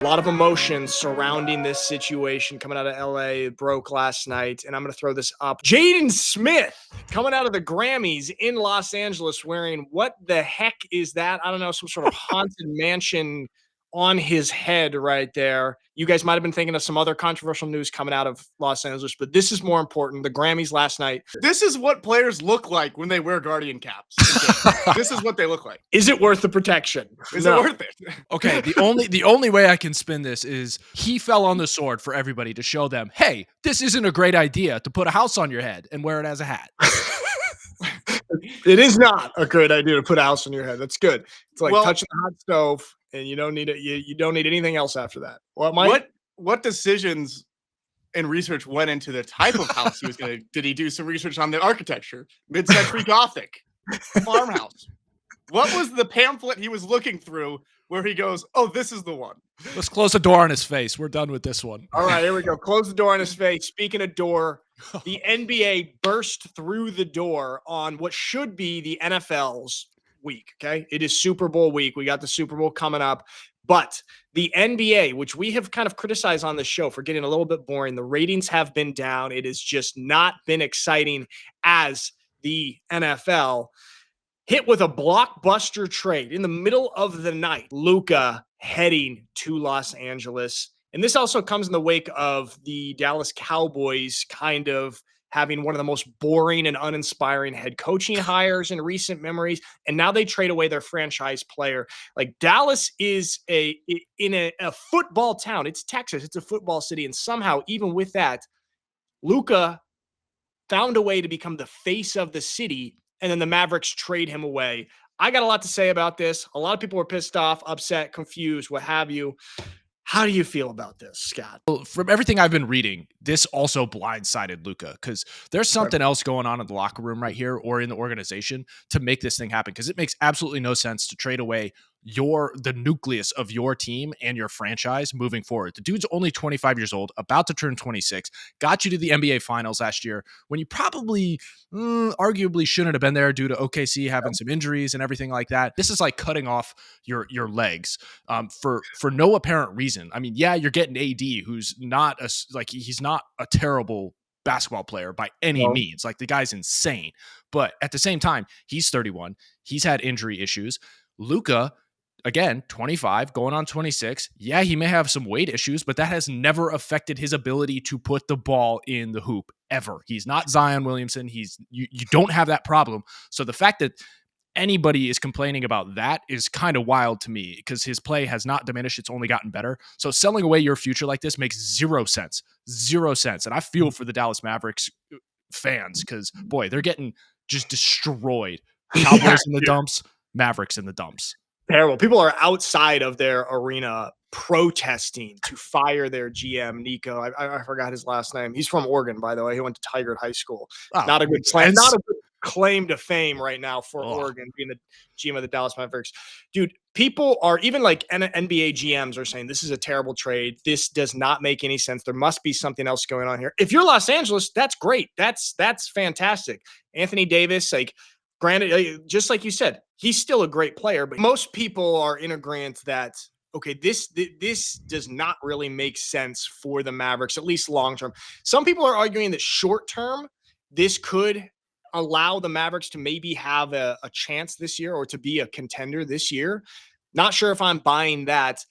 A lot of emotion surrounding this situation coming out of LA. It broke last night, and I'm going to throw this up. Jaden Smith coming out of the Grammys in Los Angeles wearing, what the heck is that? I don't know, some sort of haunted mansion on his head right there. You guys might have been thinking of some other controversial news coming out of Los Angeles, but this is more important. The Grammys last night. This is what players look like when they wear Guardian caps. This is what they look like. Is it worth the protection? Is it worth it? Okay, the only way I can spin this is he fell on the sword for everybody to show them, hey, this isn't a great idea to put a house on your head and wear it as a hat. It is not a good idea to put a house on your head. That's good. It's like touching the hot stove, and you don't need it. You don't need anything else after that. What decisions and research went into the type of house he was going to? Did he do some research on the architecture, mid-century Gothic, farmhouse? What was the pamphlet he was looking through where he goes, "Oh, this is the one"? Let's close the door on his face. We're done with this one. All right, here we go. Close the door on his face. Speaking of door, the NBA burst through the door on what should be the NFL's week, okay? It is Super Bowl week. We got the Super Bowl coming up. But the NBA, which we have kind of criticized on the show for getting a little bit boring, the ratings have been down. It has just not been exciting as the NFL. Hit with a blockbuster trade in the middle of the night. Luka heading to Los Angeles. And this also comes in the wake of the Dallas Cowboys kind of having one of the most boring and uninspiring head coaching hires in recent memories. And now they trade away their franchise player. Like, Dallas is in a football town. It's Texas. It's a football city. And somehow, even with that, Luka found a way to become the face of the city. And then the Mavericks trade him away. I got a lot to say about this. A lot of people were pissed off, upset, confused, what have you. How do you feel about this, Scott? Well, from everything I've been reading, this also blindsided Luka, because there's something else going on in the locker room right here or in the organization to make this thing happen, because it makes absolutely no sense to trade away the nucleus of your team and your franchise moving forward. The dude's only 25 years old, about to turn 26, got you to the NBA Finals last year when you probably arguably shouldn't have been there due to OKC having some injuries and everything like that. This is like cutting off your legs for no apparent reason. I mean, yeah, you're getting AD, who's he's not a terrible basketball player by any means. Like, the guy's insane. But at the same time, he's 31. He's had injury issues. Luka, again, 25, going on 26. Yeah, he may have some weight issues, but that has never affected his ability to put the ball in the hoop ever. He's not Zion Williamson. You don't have that problem. So the fact that anybody is complaining about that is kind of wild to me, because his play has not diminished. It's only gotten better. So selling away your future like this makes zero sense. And I feel for the Dallas Mavericks fans, because, boy, they're getting just destroyed. Cowboys in the dumps, Mavericks in the dumps. Terrible. People are outside of their arena protesting to fire their GM, Nico. I forgot his last name. He's from Oregon, by the way. He went to Tigard High School. Oh, not a good claim. Not a good claim to fame right now for Oregon, being the GM of the Dallas Mavericks. Dude, people are, even like NBA GMs are saying, this is a terrible trade. This does not make any sense. There must be something else going on here. If you're Los Angeles, that's great. That's fantastic. Anthony Davis, like, granted, just like you said, he's still a great player, but most people are in agreement that, okay, this does not really make sense for the Mavericks, at least long term. Some people are arguing that short term, this could allow the Mavericks to maybe have a chance this year, or to be a contender this year. Not sure if I'm buying that.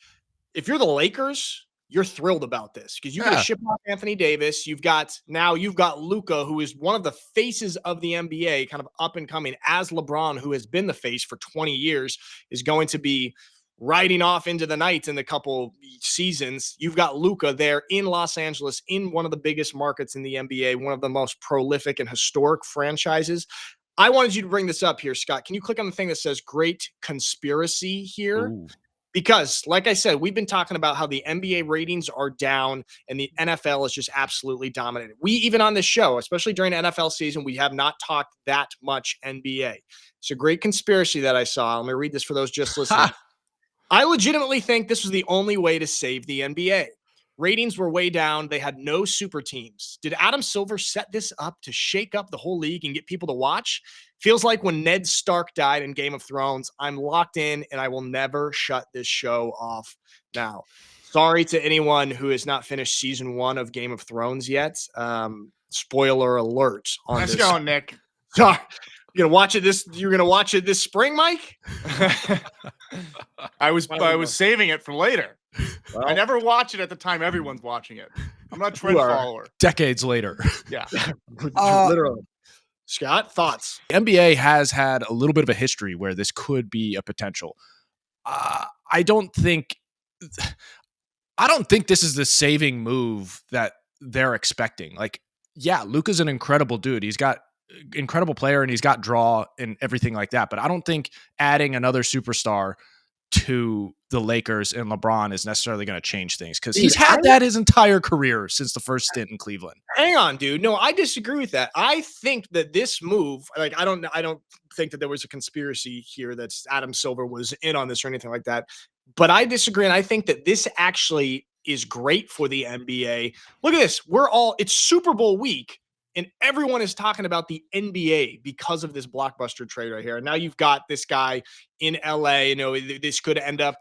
If you're the Lakers, you're thrilled about this, because you got to ship off Anthony Davis. You've got Luka, who is one of the faces of the NBA, kind of up and coming, as LeBron, who has been the face for 20 years, is going to be riding off into the night in a couple seasons. You've got Luka there in Los Angeles, in one of the biggest markets in the NBA, one of the most prolific and historic franchises. I wanted you to bring this up here, Scott. Can you click on the thing that says great conspiracy here? Ooh. Because, like I said, we've been talking about how the NBA ratings are down and the NFL is just absolutely dominated. We, even on this show, especially during NFL season, we have not talked that much NBA. It's a great conspiracy that I saw. Let me read this for those just listening. I legitimately think this was the only way to save the NBA. Ratings were way down. They had no super teams. Did Adam Silver set this up to shake up the whole league and get people to watch? Feels like when Ned Stark died in Game of Thrones. I'm locked in, and I will never shut this show off now. Sorry to anyone who has not finished season 1 of Game of Thrones yet. Spoiler alert on Let's this. go, Nick. Sorry. You're gonna watch it this spring, Mike? I was saving it for later. Well, I never watch it at the time everyone's watching it. I'm not a trend follower. Decades later. Yeah. Literally. Scott, thoughts? The NBA has had a little bit of a history where this could be a potential. I don't think this is the saving move that they're expecting. Like, yeah, Luka's an incredible dude. He's got incredible player and he's got draw and everything like that. But I don't think adding another superstar to the Lakers and LeBron is necessarily going to change things, because he's had that his entire career since the first stint in Cleveland. Hang on, dude. No, I disagree with that. I think that this move, like, I don't think that there was a conspiracy here that Adam Silver was in on this or anything like that. But I disagree. And I think that this actually is great for the NBA. Look at this. It's Super Bowl week, and everyone is talking about the NBA because of this blockbuster trade right here. And now you've got this guy in LA. You know, this could end up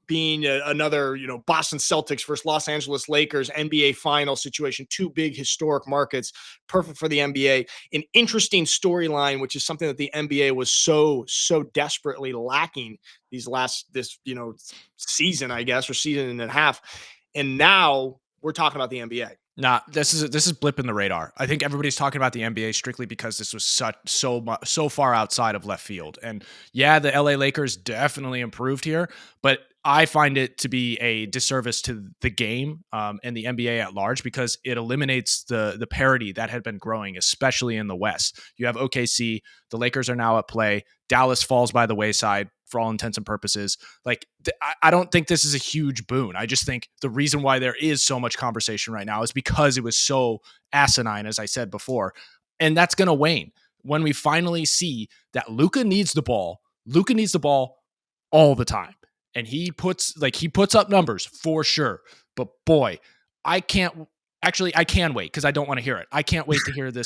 being another, Boston Celtics versus Los Angeles Lakers NBA final situation. Two big historic markets, perfect for the NBA. An interesting storyline, which is something that the NBA was so desperately lacking this season, I guess, or season and a half. And now we're talking about the NBA. Nah, this is blipping the radar. I think everybody's talking about the NBA strictly because this was so far outside of left field. And yeah, the LA Lakers definitely improved here, but I find it to be a disservice to the game and the NBA at large, because it eliminates the parity that had been growing, especially in the West. You have OKC, the Lakers are now at play. Dallas falls by the wayside for all intents and purposes. Like, I don't think this is a huge boon. I just think the reason why there is so much conversation right now is because it was so asinine, as I said before. And that's going to wane when we finally see that Luka needs the ball all the time. And he puts up numbers for sure. But boy, I can wait, because I don't want to hear it. I can't wait to hear the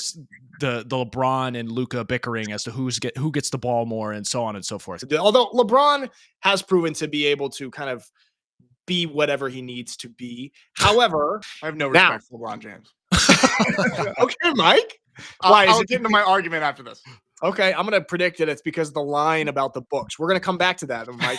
LeBron and Luka bickering as to who gets the ball more and so on and so forth. Although LeBron has proven to be able to kind of be whatever he needs to be. However, I have no respect for LeBron James. Okay, Mike. I'll get into my argument after this. Okay, I'm going to predict that it's because of the line about the books. We're going to come back to that, Mike.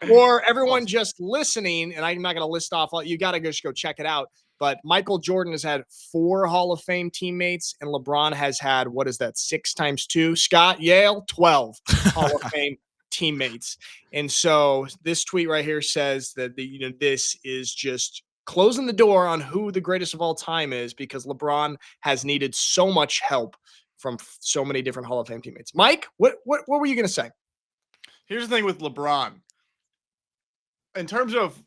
For everyone just listening, and I'm not going to list off all, you got to just go check it out. But Michael Jordan has had 4 Hall of Fame teammates, and LeBron has had, 6 times 2? Scott, Yale, 12 Hall of Fame teammates. And so this tweet right here says that this is just closing the door on who the greatest of all time is, because LeBron has needed so much help from so many different Hall of Fame teammates. Mike, what were you going to say? Here's the thing with LeBron. In terms of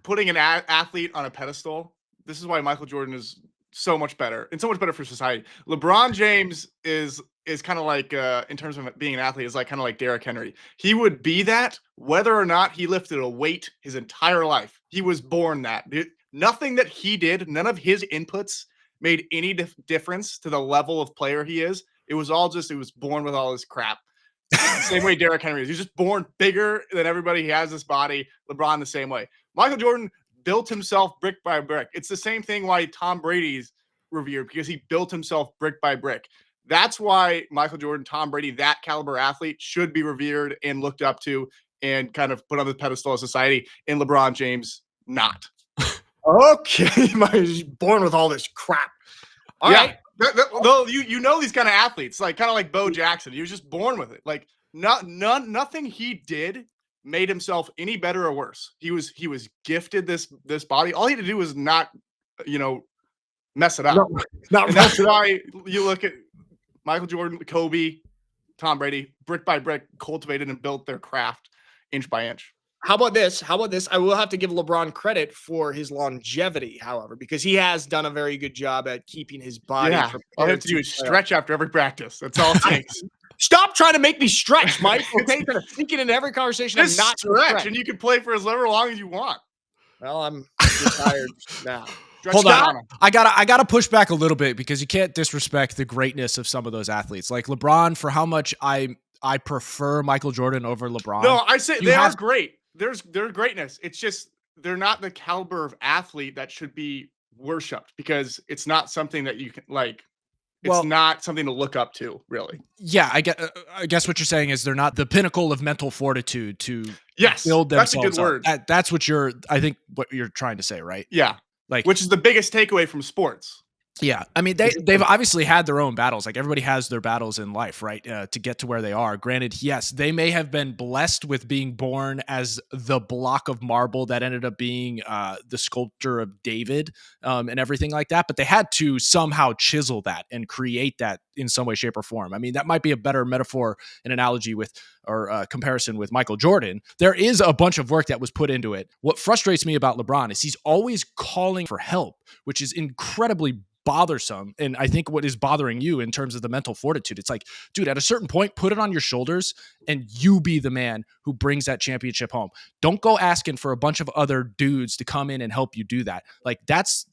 putting an athlete on a pedestal, this is why Michael Jordan is so much better and so much better for society. LeBron James is kind of like, in terms of being an athlete, is like kind of like Derrick Henry. He would be that whether or not he lifted a weight his entire life. He was born that. Nothing that he did, none of his inputs made any difference to the level of player he is. It was born with all this crap. Same way Derrick Henry is. He's just born bigger than everybody. He has this body. LeBron the same way. Michael Jordan built himself brick by brick. It's the same thing why Tom Brady's revered, because he built himself brick by brick. That's why Michael Jordan, Tom Brady, that caliber athlete should be revered and looked up to and kind of put on the pedestal of society, and LeBron James not. Okay, he's born with all this crap. All right. Though you know these kind of athletes, like kind of like Bo Jackson. He was just born with it. Like nothing he did made himself any better or worse. He was gifted this body. All he had to do was not, mess it up. That's why you look at Michael Jordan, Kobe, Tom Brady, brick by brick, cultivated and built their craft inch by inch. How about this? I will have to give LeBron credit for his longevity, however, because he has done a very good job at keeping his body. Yeah, all I have to do is stretch after every practice. That's all it takes. Stop trying to make me stretch, Mike. Okay, you're gonna sneak it into every conversation. Just I'm not stretch, and you can play for as long as you want. Well, I'm retired now. Hold on. I gotta push back a little bit, because you can't disrespect the greatness of some of those athletes, like LeBron. For how much I prefer Michael Jordan over LeBron. No, I say they are great. There's greatness. It's just they're not the caliber of athlete that should be worshipped because it's not something that you can like. It's not something to look up to, really. Yeah, I guess what you're saying is they're not the pinnacle of mental fortitude to Yes, build that's a themselves good word. up. That's what I think what you're trying to say, right? Yeah, like which is the biggest takeaway from sports. Yeah, I mean they've obviously had their own battles. Like everybody has their battles in life, right? To get to where they are. Granted, yes, they may have been blessed with being born as the block of marble that ended up being the sculptor of David and everything like that. But they had to somehow chisel that and create that in some way, shape, or form. I mean, that might be a better metaphor and analogy with or comparison with Michael Jordan. There is a bunch of work that was put into it. What frustrates me about LeBron is he's always calling for help, which is incredibly bothersome. And I think what is bothering you in terms of the mental fortitude, it's like, dude, at a certain point, put it on your shoulders and you be the man who brings that championship home. Don't go asking for a bunch of other dudes to come in and help you do that. Like that's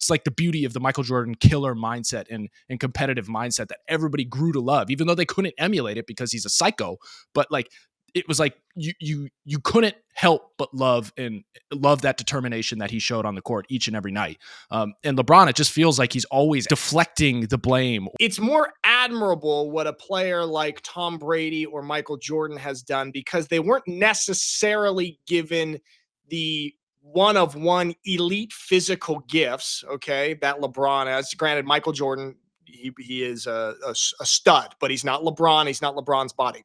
like the beauty of the Michael Jordan killer mindset and competitive mindset that everybody grew to love, even though they couldn't emulate it because he's a psycho. But like, it was like you couldn't help but love that determination that he showed on the court each and every night. And LeBron, it just feels like he's always deflecting the blame. It's more admirable what a player like Tom Brady or Michael Jordan has done because they weren't necessarily given the one-of-one elite physical gifts, okay, that LeBron has. Granted, Michael Jordan, he is a stud, but he's not LeBron. He's not LeBron's body.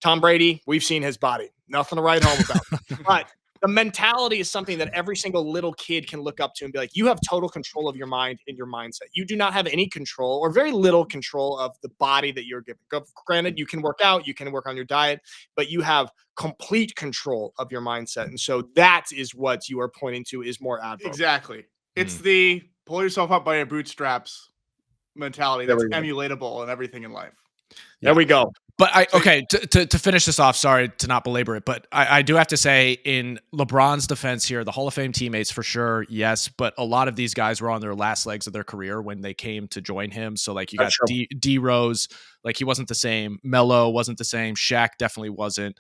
Tom Brady, we've seen his body. Nothing to write home about. But the mentality is something that every single little kid can look up to and be like, you have total control of your mind and your mindset. You do not have any control or very little control of the body that you're given. Granted, you can work out, you can work on your diet, but you have complete control of your mindset. And so that is what you are pointing to is more admirable. Exactly. It's the pull yourself up by your bootstraps mentality that's emulatable and everything in life. There we go. But to finish this off, sorry to not belabor it, but I do have to say in LeBron's defense here, the Hall of Fame teammates for sure, yes, but a lot of these guys were on their last legs of their career when they came to join him. So like you got D Rose, like he wasn't the same. Melo wasn't the same. Shaq definitely wasn't.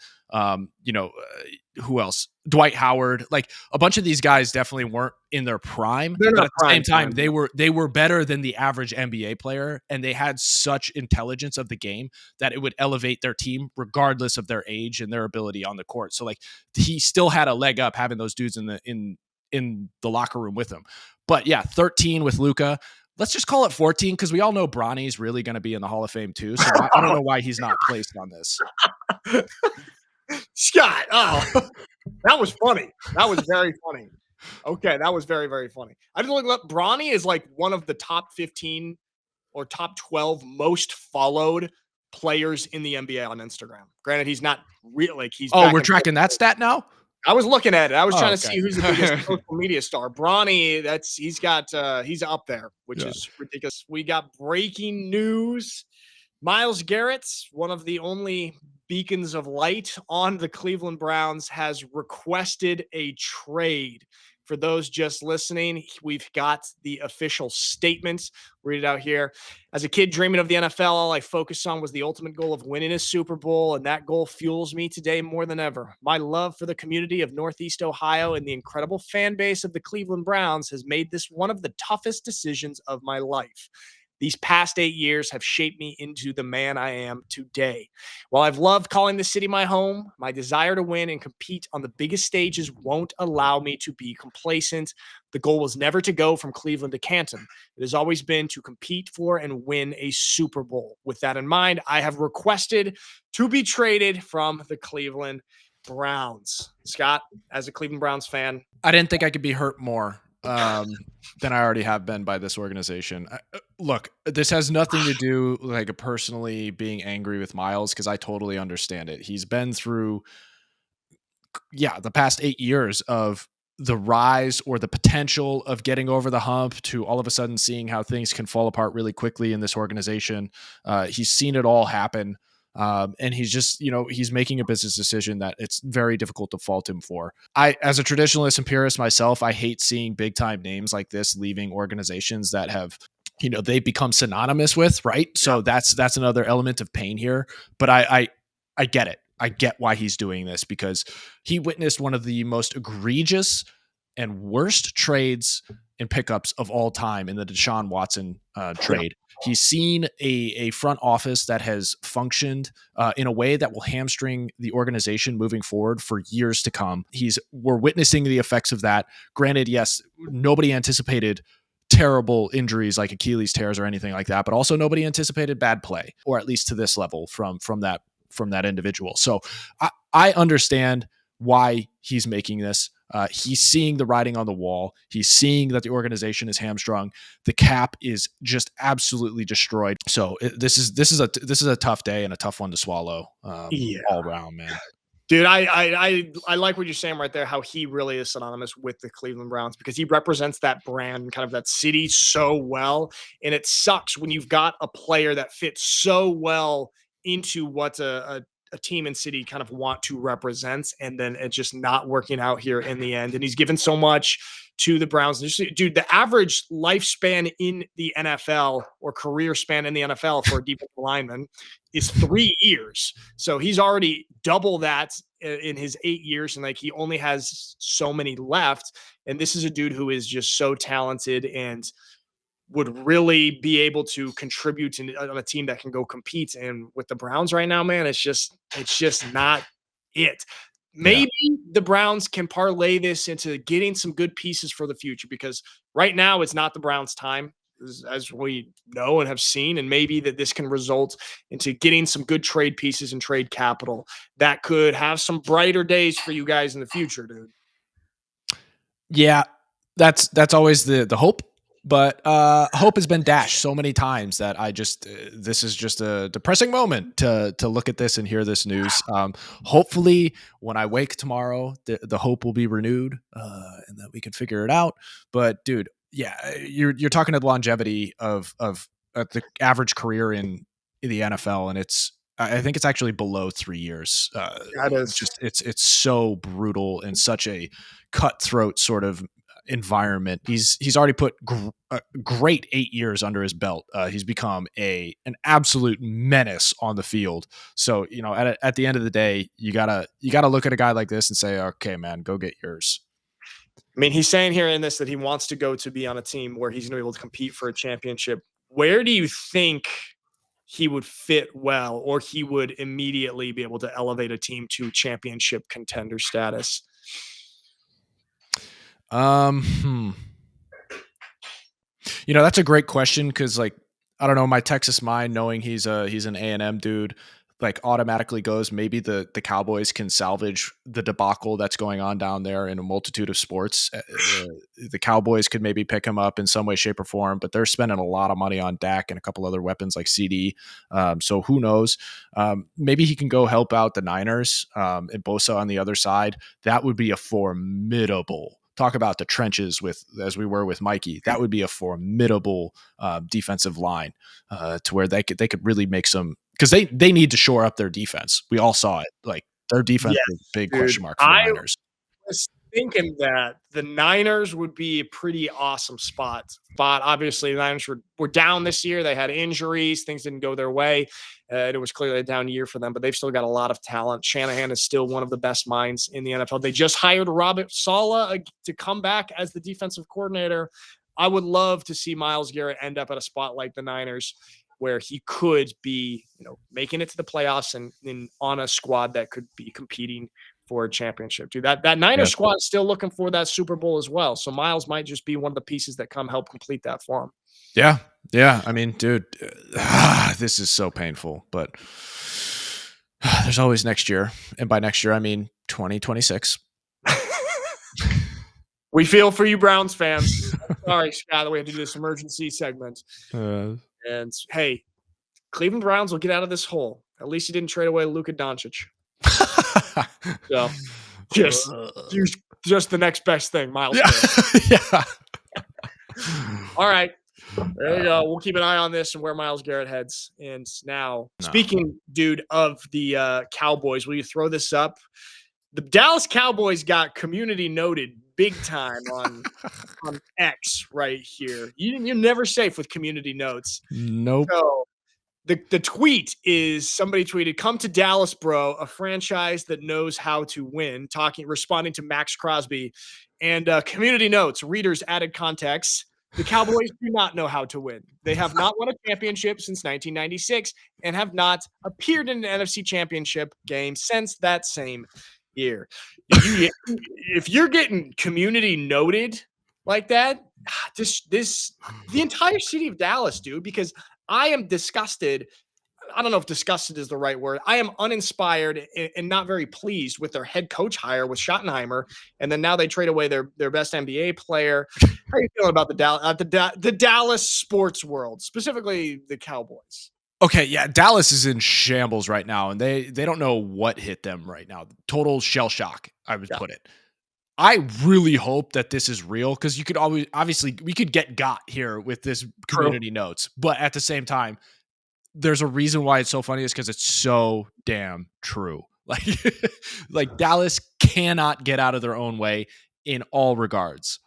Who else? Dwight Howard. Like a bunch of these guys definitely weren't in their prime. But at the same time, they were better than the average NBA player, and they had such intelligence of the game that it would elevate their team regardless of their age and their ability on the court. So like he still had a leg up having those dudes in the locker room with him. But yeah, 13 with Luka. Let's just call it 14 because we all know Bronny's really going to be in the Hall of Fame too. So I don't know why he's not placed on this. Scott, that was funny. That was very funny. Okay, that was very, very funny. I just look up Bronny is like one of the top 15 or top 12 most followed players in the NBA on Instagram. Granted, he's not real like he's. Oh, we're tracking that stat now? I was looking at it. I was trying to see who's the biggest social media star. Bronny, he's up there, which is ridiculous. We got breaking news. Myles Garrett, one of the only beacons of light on the Cleveland Browns, has requested a trade. For those just listening, we've got the official statements. Read it out here. As a kid dreaming of the NFL, all I focused on was the ultimate goal of winning a Super Bowl, and that goal fuels me today more than ever. My love for the community of Northeast Ohio and the incredible fan base of the Cleveland Browns has made this one of the toughest decisions of my life. These past 8 years have shaped me into the man I am today. While I've loved calling the city my home, my desire to win and compete on the biggest stages won't allow me to be complacent. The goal was never to go from Cleveland to Canton. It has always been to compete for and win a Super Bowl. With that in mind, I have requested to be traded from the Cleveland Browns. Scott, as a Cleveland Browns fan, I didn't think I could be hurt more than I already have been by this organization. Look, this has nothing to do like personally being angry with Myles because I totally understand it. He's been through, the past 8 years of the rise or the potential of getting over the hump to all of a sudden seeing how things can fall apart really quickly in this organization. He's seen it all happen. And he's just, he's making a business decision that it's very difficult to fault him for. As a traditionalist and purist myself, I hate seeing big time names like this leaving organizations that have, they become synonymous with, right? So that's another element of pain here. But I get it. I get why he's doing this because he witnessed one of the most egregious and worst trades and pickups of all time in the Deshaun Watson trade. He's seen a front office that has functioned in a way that will hamstring the organization moving forward for years to come. We're witnessing the effects of that. Granted, yes, nobody anticipated terrible injuries like Achilles tears or anything like that, but also nobody anticipated bad play, or at least to this level from that individual. So I understand why he's making this. He's seeing the writing on the wall. He's seeing that the organization is hamstrung. The cap is just absolutely destroyed. So this is a tough day and a tough one to swallow all around, man. Dude, I like what you're saying right there, how he really is synonymous with the Cleveland Browns because he represents that brand, kind of that city so well. And it sucks when you've got a player that fits so well into what a team and city kind of want to represent, and then it's just not working out here in the end. And he's given so much to the Browns. Dude, the average lifespan in the NFL or career span in the NFL for a defensive lineman is 3 years. So he's already double that in his 8 years, and like he only has so many left. And this is a dude who is just so talented and would really be able to contribute on a team that can go compete. And with the Browns right now, man, it's just not it. Maybe the Browns can parlay this into getting some good pieces for the future, because right now it's not the Browns' time, as we know and have seen. And maybe that this can result into getting some good trade pieces and trade capital that could have some brighter days for you guys in the future, dude. Yeah, that's always the hope. But hope has been dashed so many times that this is just a depressing moment to look at this and hear this news. Hopefully, when I wake tomorrow, the hope will be renewed and that we can figure it out. But dude, yeah, you're talking to the longevity of the average career in the NFL, and I think it's actually below 3 years. That is just it's so brutal and such a cutthroat sort of environment. He's already put a great 8 years under his belt. He's become an absolute menace on the field. So, at the end of the day, you gotta look at a guy like this and say, okay, man, go get yours. I mean, he's saying here in this that he wants to go to be on a team where he's going to be able to compete for a championship. Where do you think he would fit well, or he would immediately be able to elevate a team to championship contender status? That's a great question, because I don't know, my Texas mind, knowing he's an A&M dude, automatically goes, maybe the Cowboys can salvage the debacle that's going on down there in a multitude of sports. The Cowboys could maybe pick him up in some way, shape, or form, but they're spending a lot of money on Dak and a couple other weapons like CD. So who knows? Maybe he can go help out the Niners and Bosa on the other side. That would be a formidable. Talk about the trenches as we were with Mikey. That would be a formidable defensive line to where they could really make some, because they need to shore up their defense. We all saw it. Their defense is a big question mark for the Niners. I was thinking that the Niners would be a pretty awesome spot. Obviously, the Niners were down this year. They had injuries. Things didn't go their way. It was clearly a down year for them, but they've still got a lot of talent. Shanahan is still one of the best minds in the NFL. They just hired Robert Saleh to come back as the defensive coordinator. I would love to see Myles Garrett end up at a spot like the Niners, where he could be, making it to the playoffs and on a squad that could be competing for a championship. Dude, that Niners squad is still looking for that Super Bowl as well. So Myles might just be one of the pieces that help complete that for him. Yeah. Yeah. I mean, dude, this is so painful, but there's always next year. And by next year, I mean 2026. We feel for you, Browns fans. Sorry, Scott, that we had to do this emergency segment. And hey, Cleveland Browns will get out of this hole. At least he didn't trade away Luka Doncic. So just the next best thing, Myles. Yeah. All right. There you go. We'll keep an eye on this and where Myles Garrett heads. And now, speaking, dude, of the Cowboys, will you throw this up? The Dallas Cowboys got community noted big time on X right here. You're never safe with community notes. Nope. So the tweet is, somebody tweeted, "Come to Dallas, bro, a franchise that knows how to win," responding to Max Crosby. And community notes, readers added context. The Cowboys do not know how to win. They have not won a championship since 1996 and have not appeared in an NFC championship game since that same year. If you're getting community noted like that, the entire city of Dallas, dude, because I am disgusted. I don't know if disgusted is the right word. I am uninspired and not very pleased with their head coach hire with Schottenheimer. And then now they trade away their best NBA player. How are you feeling about the Dallas sports world, specifically the Cowboys? Okay, yeah, Dallas is in shambles right now, and they don't know what hit them right now. Total shell shock, I would put it. I really hope that this is real because you could obviously we could get got here with this community notes, but at the same time, there's a reason why it's so funny is because it's so damn true. Like Dallas cannot get out of their own way in all regards.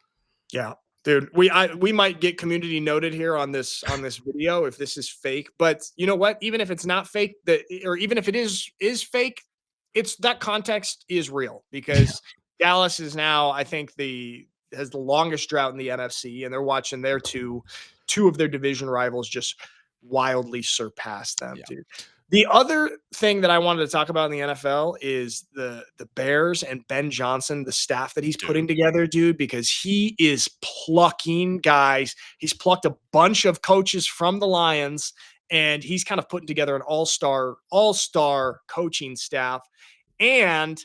Yeah, dude, we might get community noted here on this video if this is fake. But you know what? Even if it's not fake, or even if it is fake, it's that context is real because Dallas is now, I think, has the longest drought in the NFC, and they're watching their two of their division rivals just wildly surpass them, dude. The other thing that I wanted to talk about in the NFL is the Bears and Ben Johnson, the staff that he's putting together, dude, because he is plucking guys. He's plucked a bunch of coaches from the Lions, and he's kind of putting together an all-star coaching staff. And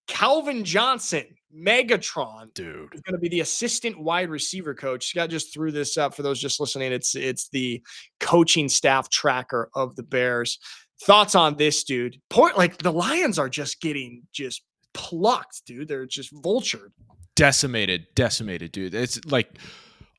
Calvin Johnson, Megatron, dude, is going to be the assistant wide receiver coach. Scott just threw this up for those just listening. It's the coaching staff tracker of the Bears. Thoughts on this, dude? Like the Lions are just getting plucked, dude. They're just vultured. Decimated, dude. It's like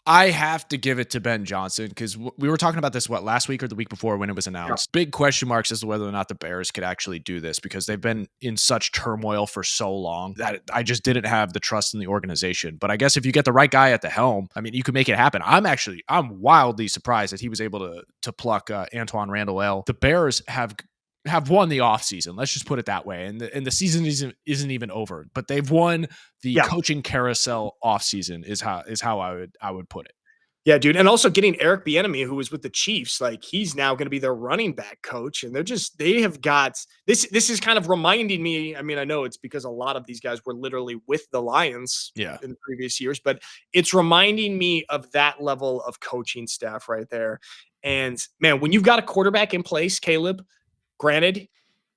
I have to give it to Ben Johnson because we were talking about this, last week or the week before when it was announced. Big question marks as to whether or not the Bears could actually do this because they've been in such turmoil for so long that I just didn't have the trust in the organization. But I guess if you get the right guy at the helm, I mean, you can make it happen. I'm wildly surprised that he was able to pluck Antoine Randall. The Bears have won the offseason. Let's just put it that way. And the season isn't even over, but they've won the coaching carousel offseason is how I would put it. Yeah, dude. And also getting Eric Bieniemy, who was with the Chiefs, like he's now going to be their running back coach. And they have got this. This is kind of reminding me. I mean, I know it's because a lot of these guys were literally with the Lions in the previous years, but it's reminding me of that level of coaching staff right there. And man, when you've got a quarterback in place, Caleb, granted,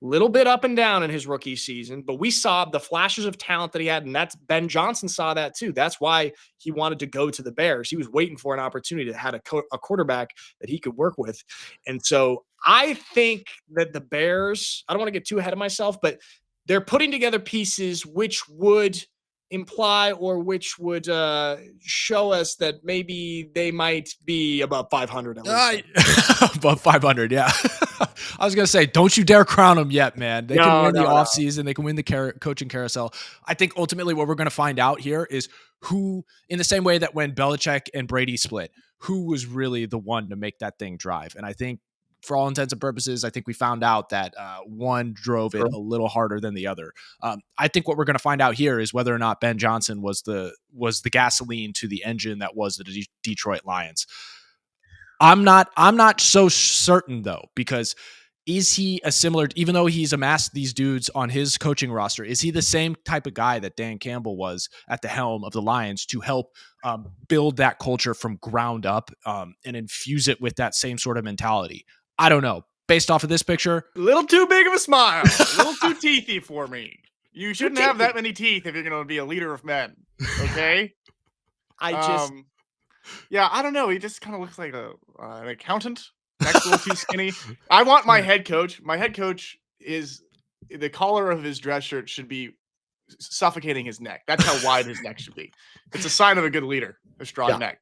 little bit up and down in his rookie season, but we saw the flashes of talent that he had, and that's Ben Johnson saw that too. That's why he wanted to go to the Bears. He was waiting for an opportunity to have a quarterback that he could work with. And so I think that the Bears, I don't want to get too ahead of myself, but they're putting together pieces which would imply or which would show us that maybe they might be above 500 at least. Above 500, yeah. I was going to say, don't you dare crown them yet, man. They can win the offseason. They can win the coaching carousel. I think ultimately what we're going to find out here is who, in the same way that when Belichick and Brady split, who was really the one to make that thing drive. And I think for all intents and purposes, I think we found out that one drove it a little harder than the other. I think what we're going to find out here is whether or not Ben Johnson was the gasoline to the engine that was the Detroit Lions. I'm not so certain though, because is he a similar, even though he's amassed these dudes on his coaching roster, is he the same type of guy that Dan Campbell was at the helm of the Lions to help build that culture from ground up and infuse it with that same sort of mentality? I don't know. Based off of this picture, a little too big of a smile, a little too teethy for me. You shouldn't have that many teeth if you're going to be a leader of men. Okay. Yeah, I don't know. He just kind of looks like an accountant. Neck's a little too skinny. I want my head coach. My head coach is the collar of his dress shirt should be suffocating his neck. That's how wide his neck should be. It's a sign of a good leader, a strong neck.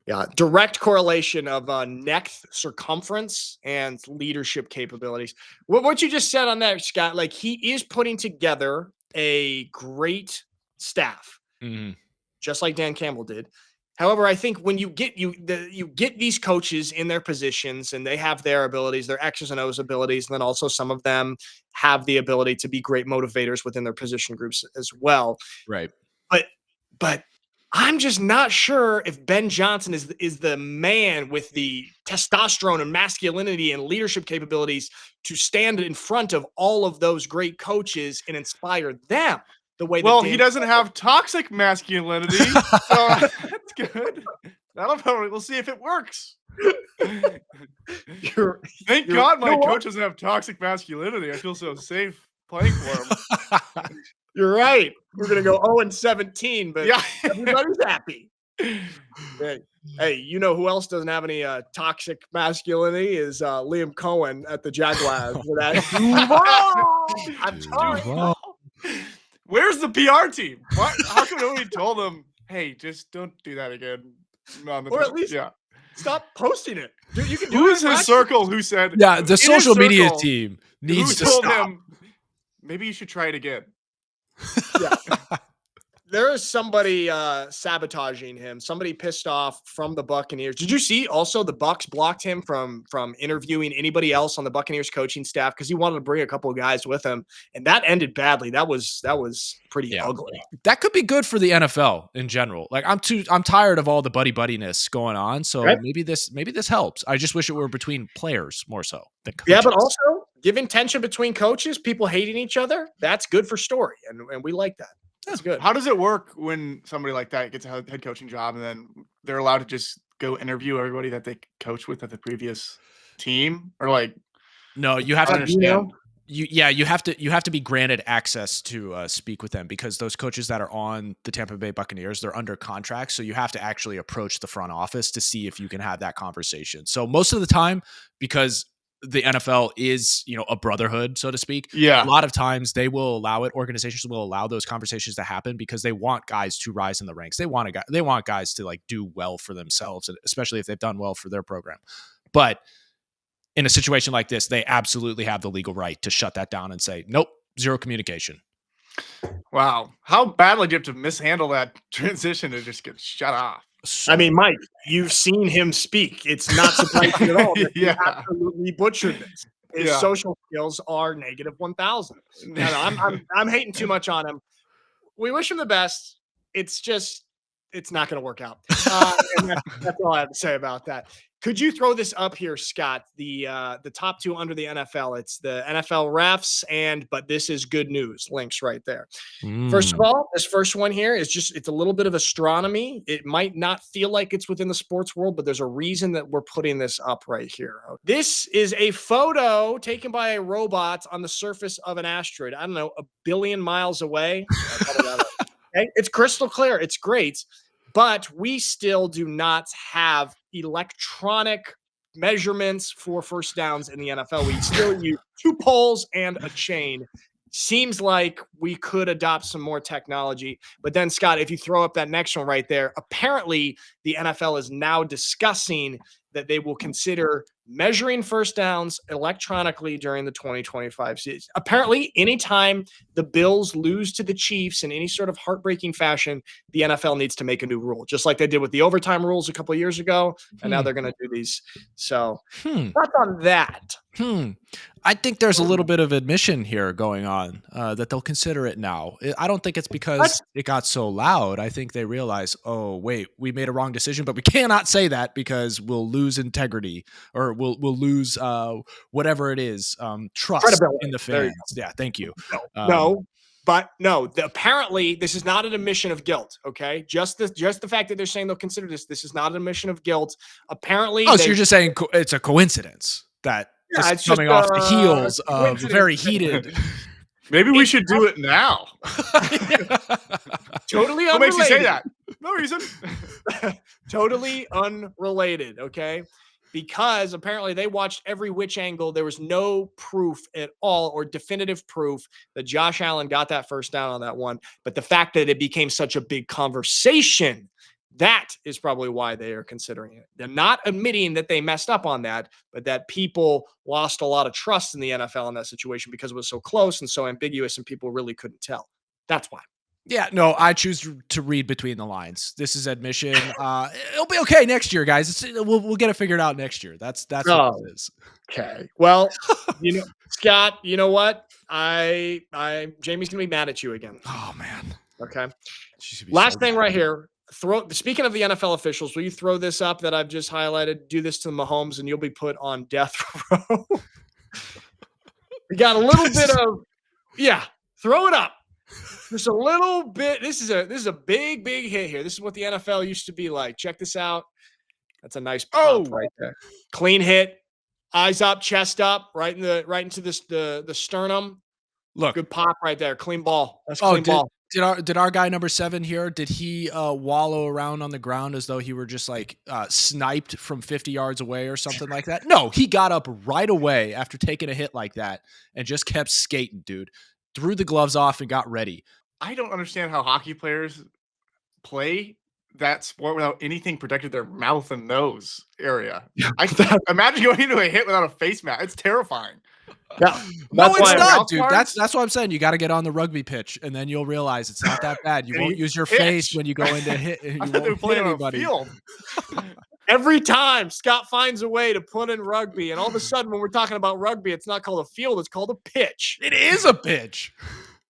Yeah, direct correlation of neck circumference and leadership capabilities. What you just said on that, Scott, like he is putting together a great staff, just like Dan Campbell did. However, I think when you get these coaches in their positions and they have their abilities, their X's and O's abilities, and then also some of them have the ability to be great motivators within their position groups as well. Right. But But I'm just not sure if Ben Johnson is the man with the testosterone and masculinity and leadership capabilities to stand in front of all of those great coaches and inspire them the way that he doesn't have toxic masculinity. So that's good. We'll see if it works. Thank God my coach doesn't have toxic masculinity. I feel so safe playing for him. You're right. We're going to go 0-17, but everybody's happy. Hey, you know who else doesn't have any toxic masculinity is Liam Coen at the Jaguars. I'm sorry. Where's the PR team? What? How come nobody told them, hey, just don't do that again? Or at least stop posting it. Dude, you can do Who is his circle who said, the social media team needs to stop. Him, maybe you should try it again. Yeah. There is somebody sabotaging him. Somebody pissed off from the Buccaneers. Did you see also the Bucs blocked him from interviewing anybody else on the Buccaneers coaching staff because he wanted to bring a couple of guys with him, and that ended badly. That was pretty ugly. That could be good for the NFL in general. Like I'm tired of all the buddy-buddiness going on. So maybe this helps. I just wish it were between players more so than coaches. Yeah, but also giving tension between coaches, people hating each other, that's good for story, and we like that. That's good. How does it work when somebody like that gets a head coaching job and then they're allowed to just go interview everybody that they coached with at the previous team? Or like, no, you have to understand. You have to be granted access to speak with them because those coaches that are on the Tampa Bay Buccaneers, they're under contract. So you have to actually approach the front office to see if you can have that conversation. So most of the time, because the NFL is, a brotherhood, so to speak. Yeah. A lot of times they will allow it. Organizations will allow those conversations to happen because they want guys to rise in the ranks. They want guys to like do well for themselves, especially if they've done well for their program. But in a situation like this, they absolutely have the legal right to shut that down and say, nope, zero communication. Wow. How badly do you have to mishandle that transition to just get shut off? I mean, Mike, you've seen him speak. It's not surprising at all that he absolutely butchered this. His social skills are -1,000. I'm hating too much on him. We wish him the best. It's not going to work out. And that's all I have to say about that. Could you throw this up here, Scott? The top two under the NFL. It's the NFL refs but this is good news. Links right there. First of all, this first one here is it's a little bit of astronomy. It might not feel like it's within the sports world, but there's a reason that we're putting this up right here. This is a photo taken by a robot on the surface of an asteroid. I don't know, 1 billion miles away. Okay? It's crystal clear. It's great. But we still do not have electronic measurements for first downs in the NFL. We still use 2 poles and a chain. Seems like we could adopt some more technology. But then, Scott, if you throw up that next one right there, apparently the NFL is now discussing that they will consider measuring first downs electronically during the 2025 season. Apparently, anytime the Bills lose to the Chiefs in any sort of heartbreaking fashion, the NFL needs to make a new rule, just like they did with the overtime rules a couple of years ago. And now they're going to do these. So thoughts on that? I think there's a little bit of admission here going on that they'll consider it now. I don't think it's because it got so loud. I think they realize, oh, wait, we made a wrong decision, but we cannot say that because we'll lose integrity or we'll lose whatever it is, trust in the fans. Yeah, thank you. Apparently, this is not an admission of guilt. Okay, just the fact that they're saying they'll consider this. This is not an admission of guilt. Apparently, so you're just saying it's a coincidence that it's coming off the heels of very heated. Maybe we should do it now. Totally unrelated. What makes you say that? No reason. Totally unrelated. Okay. Because apparently they watched every which angle. There was no proof at all or definitive proof that Josh Allen got that first down on that one. But the fact that it became such a big conversation, that is probably why they are considering it. They're not admitting that they messed up on that, but that people lost a lot of trust in the NFL in that situation because it was so close and so ambiguous and people really couldn't tell. That's why. Yeah, no, I choose to read between the lines. This is admission. It'll be okay next year, guys. We'll get it figured out next year. That's what it is. Okay. Well, Scott, you know what? Jamie's gonna be mad at you again. Oh man. Okay. Last thing right here. Speaking of the NFL officials, will you throw this up that I've just highlighted? Do this to Mahomes, and you'll be put on death row. We got a little bit of, throw it up. Just a little bit. This is a big hit here. This is what the NFL used to be like. Check this out. That's a nice pop right there. Clean hit, eyes up, chest up, right into the sternum. Look, good pop right there. Clean ball. That's clean ball. Did our guy number 7 here? Did he wallow around on the ground as though he were just like sniped from 50 yards away or something like that? No, he got up right away after taking a hit like that and just kept skating, dude. Threw the gloves off and got ready. I don't understand how hockey players play that sport without anything protecting their mouth and nose area. Imagine going into a hit without a face mask. It's terrifying. Yeah, no, it's not, dude. That's what I'm saying. You got to get on the rugby pitch, and then you'll realize it's not that bad. You won't use your face when you go into hit. You won't hit anybody. Every time Scott finds a way to put in rugby, and all of a sudden, when we're talking about rugby, it's not called a field; it's called a pitch. It is a pitch.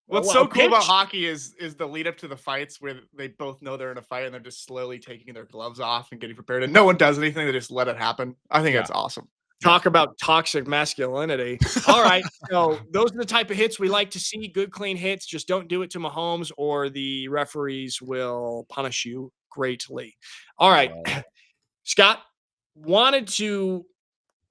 What's so cool about hockey is the lead up to the fights where they both know they're in a fight and they're just slowly taking their gloves off and getting prepared, and no one does anything; they just let it happen. I think that's awesome. Talk about toxic masculinity. All right. So those are the type of hits we like to see. Good, clean hits. Just don't do it to Mahomes or the referees will punish you greatly. All right. Scott, wanted to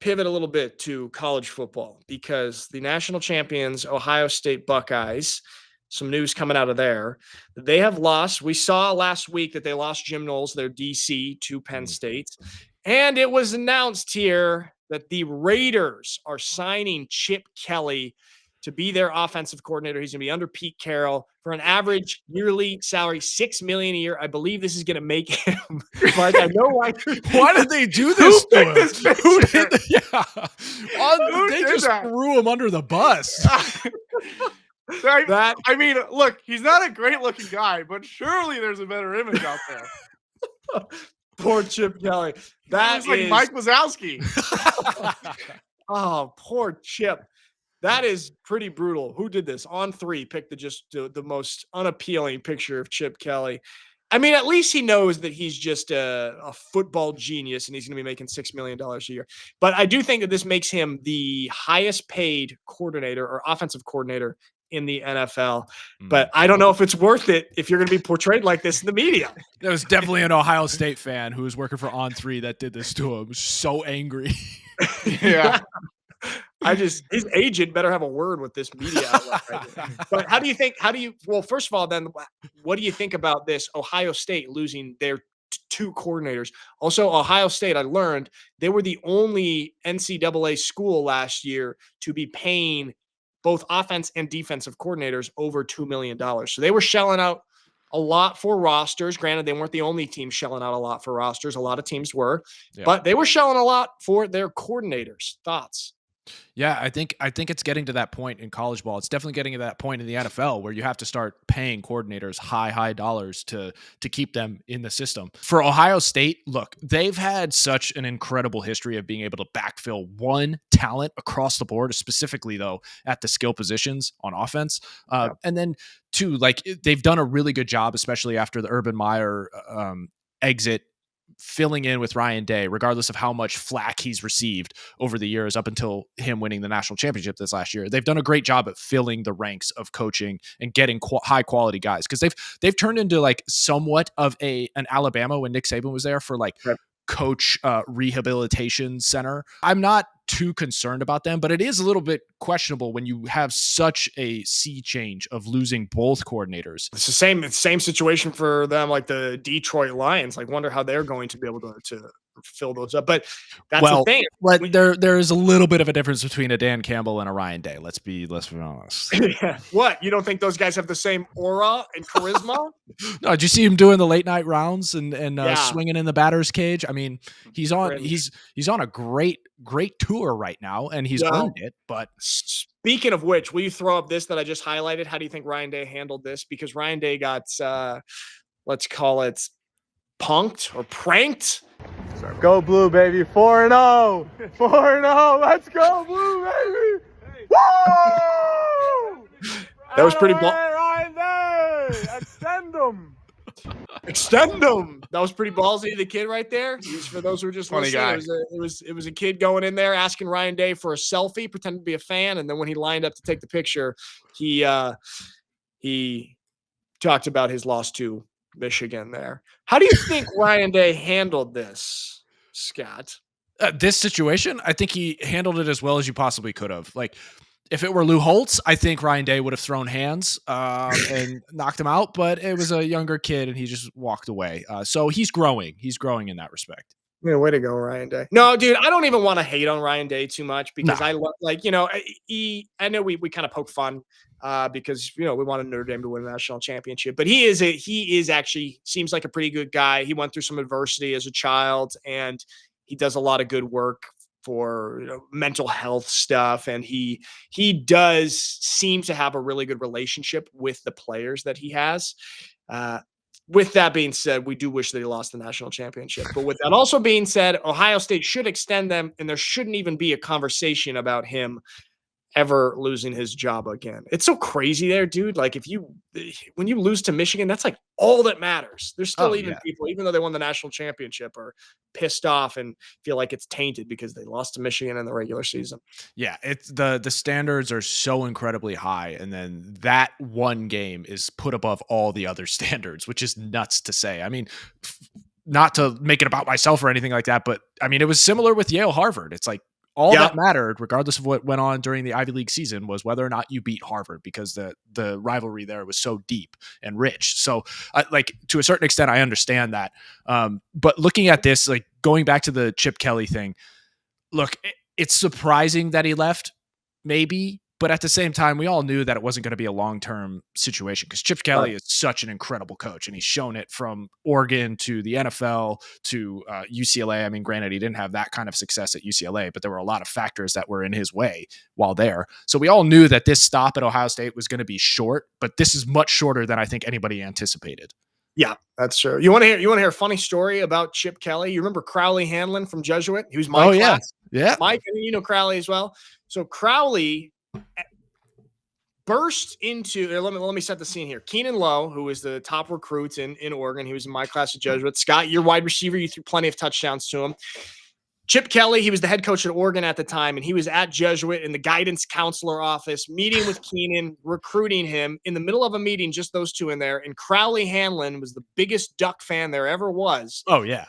pivot a little bit to college football because the national champions, Ohio State Buckeyes, some news coming out of there. They have lost. We saw last week that they lost Jim Knowles, their DC, to Penn State. And it was announced here that the Raiders are signing Chip Kelly to be their offensive coordinator. He's going to be under Pete Carrol for an average yearly salary, $6 million a year. I believe this is going to make him. Like, I know why. Why did they do this to him? Who did that? They just threw him under the bus. I mean, look, he's not a great-looking guy, but surely there's a better image out there. Poor Chip Kelly. That's like Mike Wazowski. Oh, poor Chip. That is pretty brutal. Who did this? On3 picked the most unappealing picture of Chip Kelly. I mean, at least he knows that he's just a football genius and he's going to be making $6 million a year. But I do think that this makes him the highest paid coordinator or offensive coordinator in the NFL. But I don't know if it's worth it if you're going to be portrayed like this in the media. There was definitely an Ohio State fan who was working for On3 that did this to him. So angry. Yeah. His agent better have a word with this media outlet right now. But well, first of all, then what do you think about this Ohio State losing their two coordinators? Also, Ohio State, I learned they were the only NCAA school last year to be paying both offense and defensive coordinators over $2 million. So they were shelling out a lot for rosters. Granted, they weren't the only team shelling out a lot for rosters. A lot of teams were, but they were shelling a lot for their coordinators. Thoughts? Yeah, I think it's getting to that point in college ball. It's definitely getting to that point in the NFL where you have to start paying coordinators high dollars to keep them in the system. For Ohio State, look, they've had such an incredible history of being able to backfill one talent across the board, specifically though at the skill positions on offense. And then two, like they've done a really good job, especially after the Urban Meyer exit, filling in with Ryan Day, regardless of how much flack he's received over the years up until him winning the national championship this last year. They've done a great job at filling the ranks of coaching and getting high quality guys because they've turned into like somewhat of an Alabama when Nick Saban was there for like coach rehabilitation center. I'm not too concerned about them, but it is a little bit questionable when you have such a sea change of losing both coordinators. It's the same situation for them, like the Detroit Lions. Like, wonder how they're going to be able to fill those up. But that's the thing. There is a little bit of a difference between a Dan Campbell and a Ryan Day. Let's be honest. Yeah. What? You don't think those guys have the same aura and charisma? No, did you see him doing the late night rounds and swinging in the batter's cage? I mean, he's on a great tour right now, and he's earned it. But speaking of which, will you throw up this that I just highlighted? How do you think Ryan Day handled this? Because Ryan Day got, let's call it, punked or pranked. Go Blue, baby. 4-0. 4-0. Let's go Blue, baby. Woo! That was pretty Ryan Day. Extend them. Extend them. That was pretty ballsy. The kid right there. For those who are just Funny listening, guy. It was a kid going in there asking Ryan Day for a selfie, pretending to be a fan, and then when he lined up to take the picture, he talked about his loss to Michigan. There. How do you think Ryan Day handled this, Scott? This situation, I think he handled it as well as you possibly could have. Like, if it were Lou Holtz, I think Ryan Day would have thrown hands and knocked him out, but it was a younger kid and he just walked away. So he's growing. He's growing in that respect. Yeah, way to go, Ryan Day. No, dude, I don't even want to hate on Ryan Day too much because I love, like, I know we kind of poke fun because, we wanted Notre Dame to win a national championship, but he is actually seems like a pretty good guy. He went through some adversity as a child and he does a lot of good work for mental health stuff, and he does seem to have a really good relationship with the players that he has. With that being said, we do wish that he lost the national championship. But with that also being said, Ohio State should extend them, and there shouldn't even be a conversation about him ever losing his job again. It's so crazy there, dude. Like when you lose to Michigan, that's like all that matters. There's still people, even though they won the national championship, are pissed off and feel like it's tainted because they lost to Michigan in the regular season. Yeah, it's the standards are so incredibly high, and then that one game is put above all the other standards, which is nuts to say. I mean, not to make it about myself or anything like that, but I mean, it was similar with Yale Harvard. It's like, all that mattered, regardless of what went on during the Ivy League season, was whether or not you beat Harvard, because the rivalry there was so deep and rich. So, to a certain extent, I understand that. But looking at this, like going back to the Chip Kelly thing, look, it's surprising that he left, maybe. But at the same time, we all knew that it wasn't going to be a long-term situation because Chip Kelly is such an incredible coach, and he's shown it from Oregon to the NFL to UCLA. I mean, granted, he didn't have that kind of success at UCLA, but there were a lot of factors that were in his way while there. So we all knew that this stop at Ohio State was going to be short, but this is much shorter than I think anybody anticipated. Yeah, that's true. You want to hear a funny story about Chip Kelly? You remember Crowley Hanlon from Jesuit? He was my class. Yeah. Mike, and you know Crowley as well. So Crowley burst into let me set the scene here. Keenan Lowe, who was the top recruit in Oregon, he was in my class at Jesuit. Scott, your wide receiver, you threw plenty of touchdowns to him. Chip Kelly, he was the head coach at Oregon at the time, and he was at Jesuit in the guidance counselor office, meeting with Keenan, recruiting him. In the middle of a meeting, just those two in there, and Crowley Hanlon was the biggest Duck fan there ever was. Oh, yeah.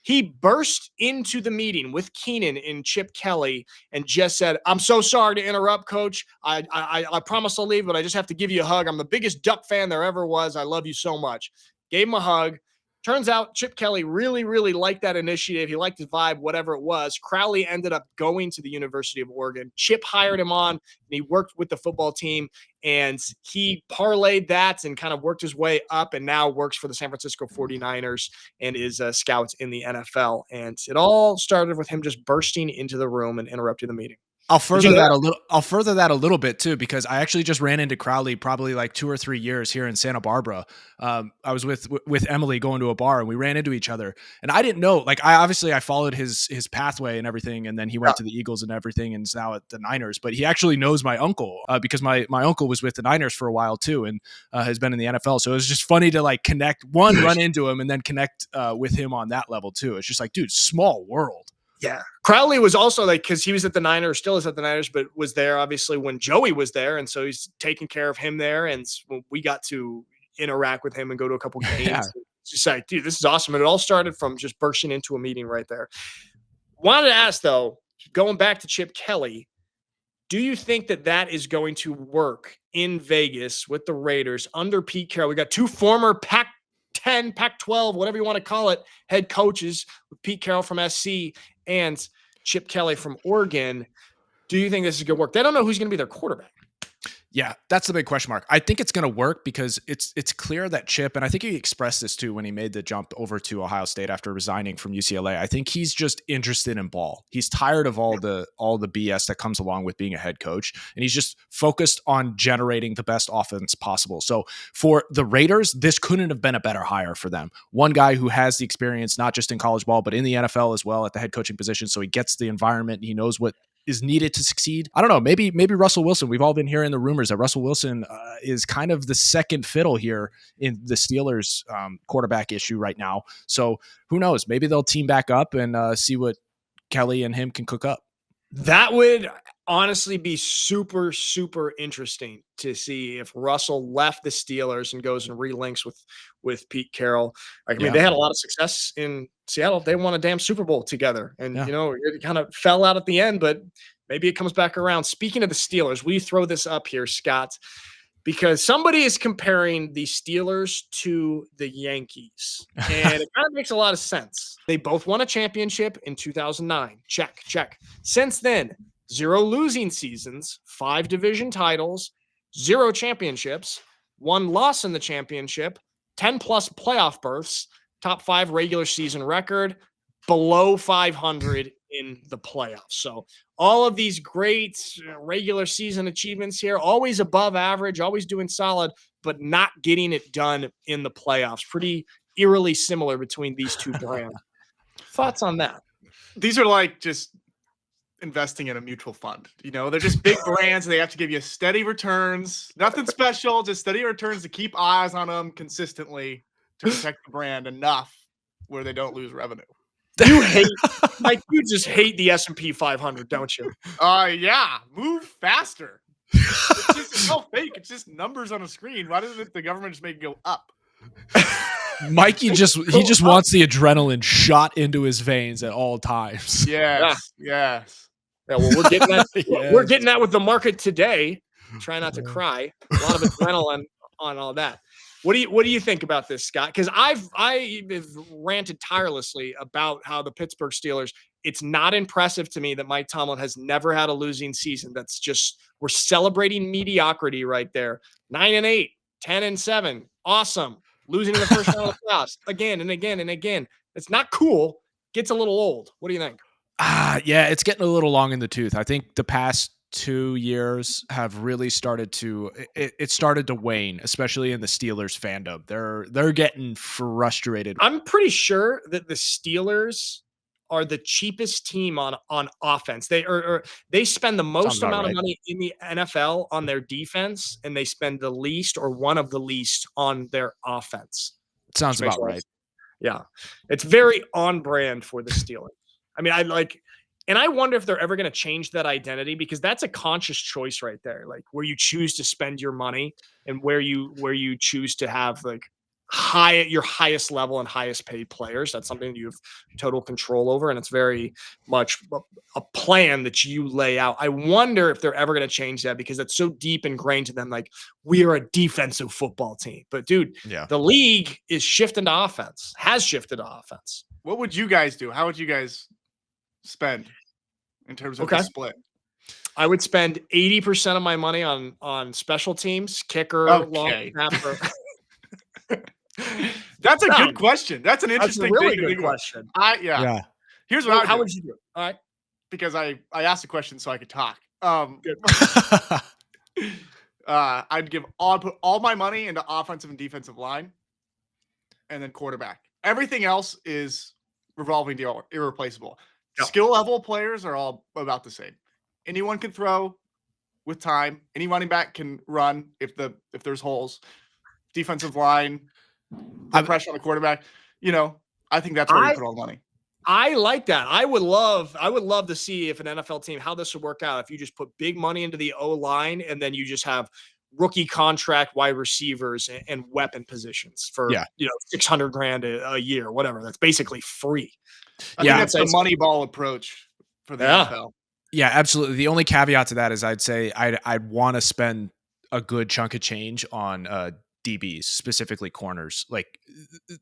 He burst into the meeting with Keenan and Chip Kelly and just said, "I'm so sorry to interrupt, Coach. I promise I'll leave, but I just have to give you a hug. I'm the biggest Duck fan there ever was. I love you so much." Gave him a hug. Turns out Chip Kelly really, really liked that initiative. He liked his vibe, whatever it was. Crowley ended up going to the University of Oregon. Chip hired him on, and he worked with the football team, and he parlayed that and kind of worked his way up, and now works for the San Francisco 49ers and is a scout in the NFL. And it all started with him just bursting into the room and interrupting the meeting. I'll further that a little bit too, because I actually just ran into Crowley probably like 2 or 3 years here in Santa Barbara. I was with Emily going to a bar, and we ran into each other, and I didn't know, like, I followed his pathway and everything. And then he went to the Eagles and everything, and is now at the Niners, but he actually knows my uncle because my uncle was with the Niners for a while too. And has been in the NFL. So it was just funny to like run into him and then connect with him on that level too. It's just like, dude, small world. Yeah. Crowley was also like, because he was at the Niners, still is at the Niners, but was there obviously when Joey was there. And so he's taking care of him there. And we got to interact with him and go to a couple games. Yeah. It's just like, dude, this is awesome. And it all started from just bursting into a meeting right there. Wanted to ask, though, going back to Chip Kelly, do you think that is going to work in Vegas with the Raiders under Pete Carrol? We got two former Pac-10, Pac-12, whatever you want to call it, head coaches, with Pete Carrol from SC and Chip Kelly from Oregon. Do you think this is going to work? They don't know who's going to be their quarterback. Yeah, that's the big question mark. I think it's going to work because it's clear that Chip, and I think he expressed this too when he made the jump over to Ohio State after resigning from UCLA. I think he's just interested in ball. He's tired of all the BS that comes along with being a head coach, and he's just focused on generating the best offense possible. So for the Raiders, this couldn't have been a better hire for them. One guy who has the experience not just in college ball but in the NFL as well at the head coaching position, so he gets the environment. He knows what is needed to succeed. I don't know. Maybe Russell Wilson. We've all been hearing the rumors that Russell Wilson is kind of the second fiddle here in the Steelers quarterback issue right now. So who knows? Maybe they'll team back up and see what Kelly and him can cook up. That would honestly be super, super interesting to see if Russell left the Steelers and goes and relinks with Pete Carroll. I mean, they had a lot of success in Seattle. They won a damn Super Bowl together. And, it kind of fell out at the end, but maybe it comes back around. Speaking of the Steelers, we throw this up here, Scott, because somebody is comparing the Steelers to the Yankees. And it kind of makes a lot of sense. They both won a championship in 2009. Check. Since then, 0 losing seasons, 5 division titles, 0 championships, 1 loss in the championship, 10 plus playoff berths, top 5 regular season record, below 500 in the playoffs. So all of these great regular season achievements here, always above average, always doing solid, but not getting it done in the playoffs. Pretty eerily similar between these two brands. Thoughts on that? These are like just investing in a mutual fund. They're just big brands. They have to give you steady returns. Nothing special, just steady returns to keep eyes on them consistently to protect the brand enough where they don't lose revenue. You just hate the S&P 500, don't you? Yeah. Move faster. It's all fake. It's just numbers on a screen. Why doesn't the government just make it go up? Mikey just wants the adrenaline shot into his veins at all times. Yes. Yeah, well, we're getting that. We're getting that with the market today. Try not to cry. A lot of adrenaline on all that. What do you think about this, Scott? Because I've ranted tirelessly about how the Pittsburgh Steelers. It's not impressive to me that Mike Tomlin has never had a losing season. That's just, we're celebrating mediocrity right there. 9-8, 10-7, awesome. Losing in the first round of the playoffs again and again and again. It's not cool. Gets a little old. What do you think? Yeah, it's getting a little long in the tooth. I think the past 2 years have really started to it started to wane, especially in the Steelers fandom. They're getting frustrated. I'm pretty sure that the Steelers are the cheapest team on offense. They spend the most amount of money in the NFL on their defense, and they spend the least or one of the least on their offense. Sounds about right. Yeah. It's very on brand for the Steelers. I mean, and I wonder if they're ever going to change that identity, because that's a conscious choice right there. Like where you choose to spend your money and where you choose to have like your highest level and highest paid players. That's something you have total control over. And it's very much a plan that you lay out. I wonder if they're ever going to change that, because that's so deep ingrained to them. Like, we are a defensive football team, but dude, the league is shifting to offense, has shifted to offense. What would you guys do? How would you guys spend in terms of the split? I would spend 80% of my money on special teams, kicker, long snapper. That's a good question. That's an interesting really good question. Here's what how would you do it? All right. Because I asked the question so I could talk. Good. I'd put all my money into offensive and defensive line, and then quarterback. Everything else is revolving deal, irreplaceable. Yep. Skill level players are all about the same. Anyone can throw with time. Any running back can run if there's holes. Defensive line, pressure on the quarterback. I think that's where you put all the money. I like that. I would love to see if an NFL team, how this would work out if you just put big money into the O-line and then you just have rookie contract wide receivers and weapon positions for $600,000 a year, whatever. That's basically free. I think that's the money ball approach for the NFL. Yeah, absolutely. The only caveat to that is I'd say I'd want to spend a good chunk of change on DBs, specifically corners. Like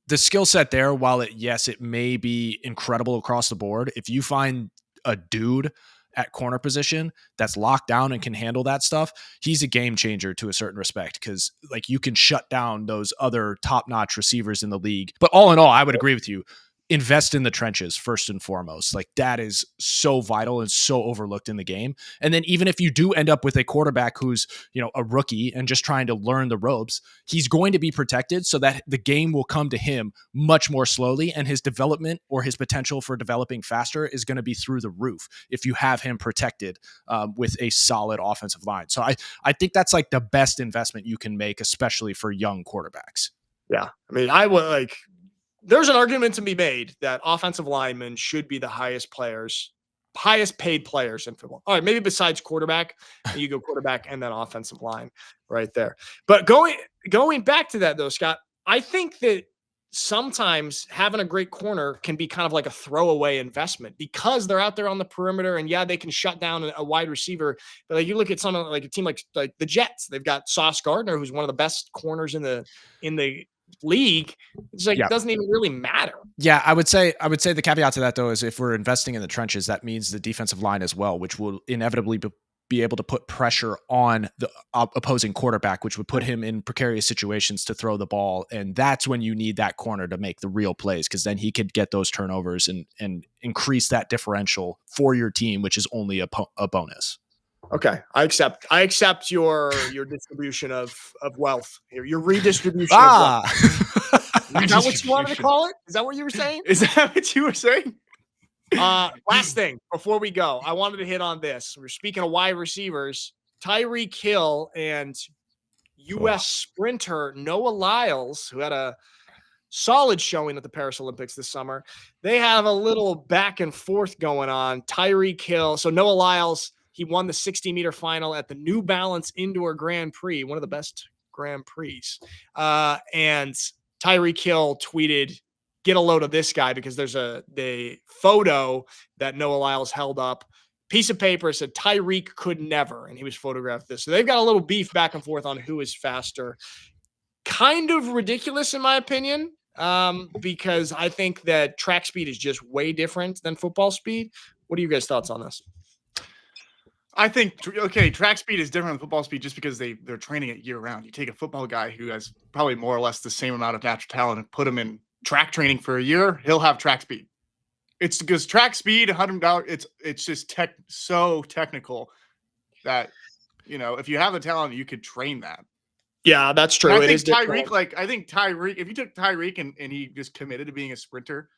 the skill set there, while it may be incredible across the board, if you find a dude at corner position that's locked down and can handle that stuff, he's a game changer to a certain respect, because like you can shut down those other top-notch receivers in the league. But all in all, I would agree with you. invest in the trenches first and foremost. Like that is so vital and so overlooked in the game. And then even if you do end up with a quarterback who's, a rookie and just trying to learn the ropes, he's going to be protected so that the game will come to him much more slowly, and his development or his potential for developing faster is going to be through the roof if you have him protected with a solid offensive line. So I think that's like the best investment you can make, especially for young quarterbacks. Yeah. I mean, I would there's an argument to be made that offensive linemen should be the highest paid players in football. All right, maybe besides quarterback, you go quarterback and then offensive line right there. But going back to that though, Scott, I think that sometimes having a great corner can be kind of like a throwaway investment because they're out there on the perimeter, and yeah, they can shut down a wide receiver. But like you look at someone like a team like the Jets, they've got Sauce Gardner, who's one of the best corners in the league. It's like, it doesn't even really matter. Yeah, I would say the caveat to that though is if we're investing in the trenches, that means the defensive line as well, which will inevitably be able to put pressure on the opposing quarterback, which would put him in precarious situations to throw the ball. And that's when you need that corner to make the real plays, because then he could get those turnovers and increase that differential for your team, which is only a bonus. Okay, I accept your distribution of wealth here. Your redistribution of wealth. Is that what you wanted to call it? Is that what you were saying? Is that what you were saying? Last thing before we go, I wanted to hit on this. We're speaking of wide receivers. Tyreek Hill and U.S. sprinter Noah Lyles, who had a solid showing at the Paris Olympics this summer. They have a little back and forth going on. Tyreek Hill. So Noah Lyles, he won the 60-meter final at the New Balance Indoor Grand Prix, one of the best Grand Prix. And Tyreek Hill tweeted, "Get a load of this guy," because there's the photo that Noah Lyles held up. Piece of paper said Tyreek could never, and he was photographed this. So they've got a little beef back and forth on who is faster. Kind of ridiculous in my opinion, because I think that track speed is just way different than football speed. What are you guys' thoughts on this? I think, track speed is different than football speed just because they're training it year round. You take a football guy who has probably more or less the same amount of natural talent and put him in track training for a year, he'll have track speed. It's because track speed, $100, it's just so technical that, if you have the talent, you could train that. Yeah, that's true. I think Tyreek, if you took Tyreek and he just committed to being a sprinter,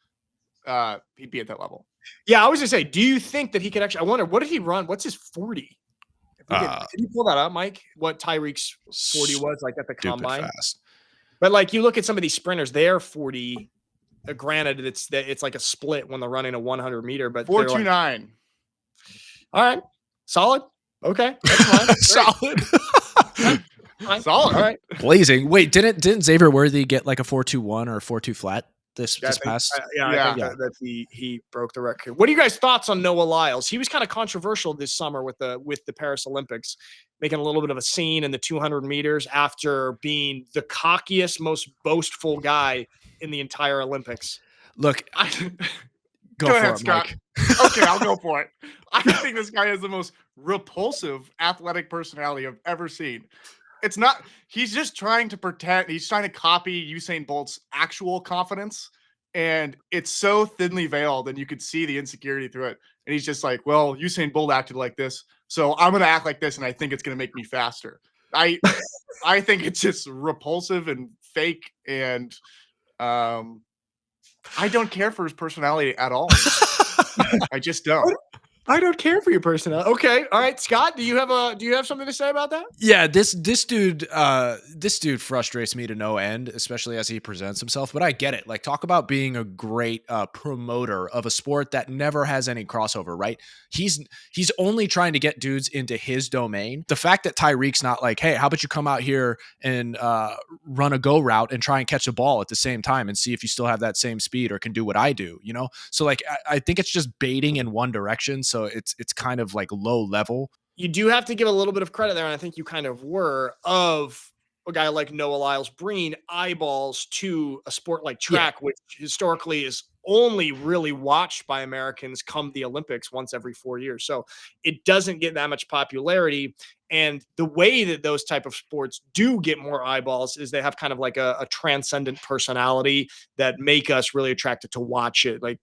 he'd be at that level. Yeah, I was gonna say, do you think that he could actually? I wonder, what did he run? What's his 40? Did you pull that up, Mike? What Tyreek's 40 was like at the combine? Fast. But like you look at some of these sprinters, their 40. Granted, it's like a split when they're running a 100 meter, but 4.29. All right, solid. Okay, that's fine. Solid. Fine. Solid. All right. Blazing. Wait, didn't Xavier Worthy get like a 4.21 or a 4.2 flat this past? I think that he broke the record. What are you guys' thoughts on Noah Lyles? He was kind of controversial this summer with the Paris Olympics, making a little bit of a scene in the 200 meters after being the cockiest, most boastful guy in the entire Olympics. Look, go ahead, Scott. Okay, I'll go for it. I think this guy has the most repulsive athletic personality I've ever seen. It's not, he's just trying to pretend, he's trying to copy Usain Bolt's actual confidence. And it's so thinly veiled and you could see the insecurity through it. And he's just like, well, Usain Bolt acted like this, so I'm going to act like this. And I think it's going to make me faster. I think it's just repulsive and fake. And I don't care for his personality at all. I just don't. I don't care for your personality. Okay. All right. Scott, do you have something to say about that? Yeah, this dude frustrates me to no end, especially as he presents himself. But I get it. Like, talk about being a great promoter of a sport that never has any crossover, right? He's only trying to get dudes into his domain. The fact that Tyreek's not like, hey, how about you come out here and run a go route and try and catch a ball at the same time and see if you still have that same speed or can do what I do, So like, I think it's just baiting in one direction. So it's kind of like low level. You do have to give a little bit of credit there, and I think you kind of were, of a guy like Noah Lyles bringing eyeballs to a sport like track, which historically is only really watched by Americans come the Olympics once every 4 years. So it doesn't get that much popularity. And the way that those type of sports do get more eyeballs is they have kind of like a transcendent personality that make us really attracted to watch it. Like,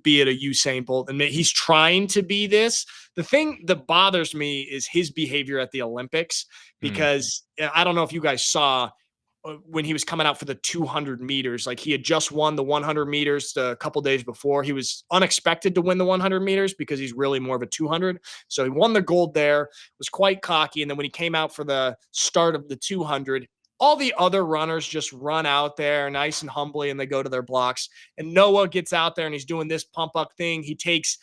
be it a Usain Bolt, and he's trying to be this. The thing that bothers me is his behavior at the Olympics, because I don't know if you guys saw when he was coming out for the 200 meters, like he had just won the 100 meters a couple days before. He was unexpected to win the 100 meters because he's really more of a 200. So he won the gold there, was quite cocky. And then when he came out for the start of the 200, all the other runners just run out there nice and humbly, and they go to their blocks. And Noah gets out there and he's doing this pump up thing. He takes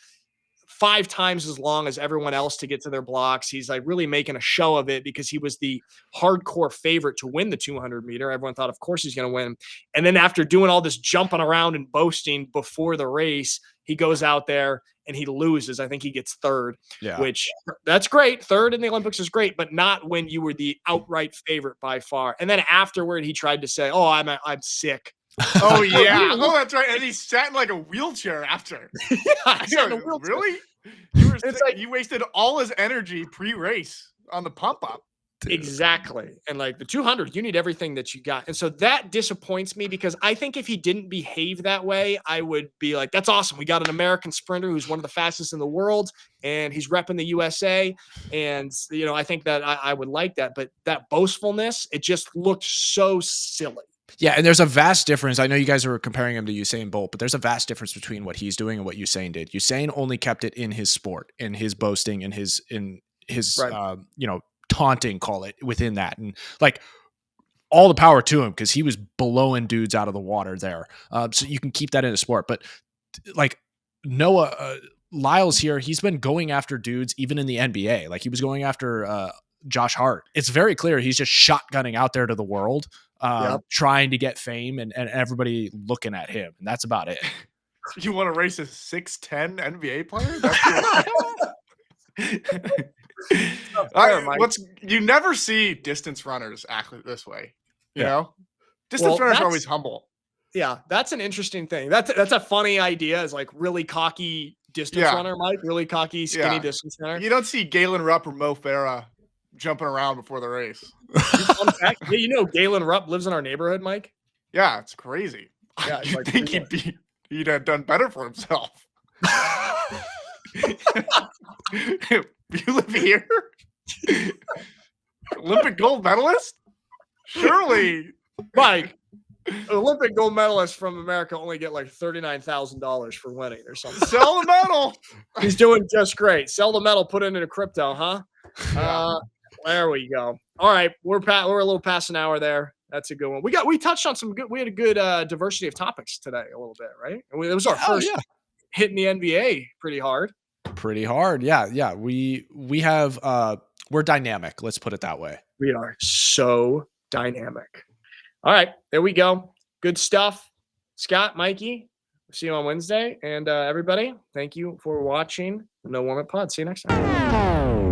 5 times as long as everyone else to get to their blocks. He's like really making a show of it because he was the hardcore favorite to win the 200 meter. Everyone thought, of course, he's going to win. And then after doing all this jumping around and boasting before the race, he goes out there and he loses. I think he gets third, which that's great. Third in the Olympics is great, but not when you were the outright favorite by far. And then afterward, he tried to say, "Oh, I'm sick." Oh yeah. Oh, that's right. And he sat in like a wheelchair after. Really? You wasted all his energy pre-race on the pump up. Exactly. And like the 200, you need everything that you got. And so that disappoints me, because I think if he didn't behave that way, I would be like, that's awesome. We got an American sprinter who's one of the fastest in the world, and he's repping the USA. And, I think that I would like that. But that boastfulness, it just looked so silly. Yeah, and there's a vast difference. I know you guys are comparing him to Usain Bolt, but there's a vast difference between what he's doing and what Usain did. Usain only kept it in his sport, in his boasting, in his right. Taunting, call it, within that. And like, all the power to him, because he was blowing dudes out of the water there. So you can keep that in a sport. But like Noah, Lyles here, he's been going after dudes even in the NBA. Like he was going after Josh Hart. It's very clear he's just shotgunning out there to the world. Trying to get fame and everybody looking at him. And that's about it. You want to race a 6'10" NBA player? You never see distance runners act this way. You know? Distance runners are always humble. Yeah, that's an interesting thing. That's a funny idea, is like really cocky distance runner, Mike. Really cocky, skinny distance runner. You don't see Galen Rupp or Mo Farah jumping around before the race. Fun fact, Galen Rupp lives in our neighborhood, Mike. Yeah, it's crazy. Yeah, I think he'd have done better for himself. You live here? Olympic gold medalist? Surely. Mike, Olympic gold medalists from America only get like $39,000 for winning or something. Sell the medal. He's doing just great. Sell the medal, put it into crypto, huh? There we go. All right, we're a little past an hour there. That's a good one. We touched on we had a good diversity of topics today, a little bit, right? And it was our first hit in the NBA pretty hard. Yeah. We have we're dynamic. Let's put it that way. We are so dynamic. All right, there we go. Good stuff. Scott, Mikey, see you on Wednesday. And everybody, thank you for watching the No Warmup Pod. See you next time.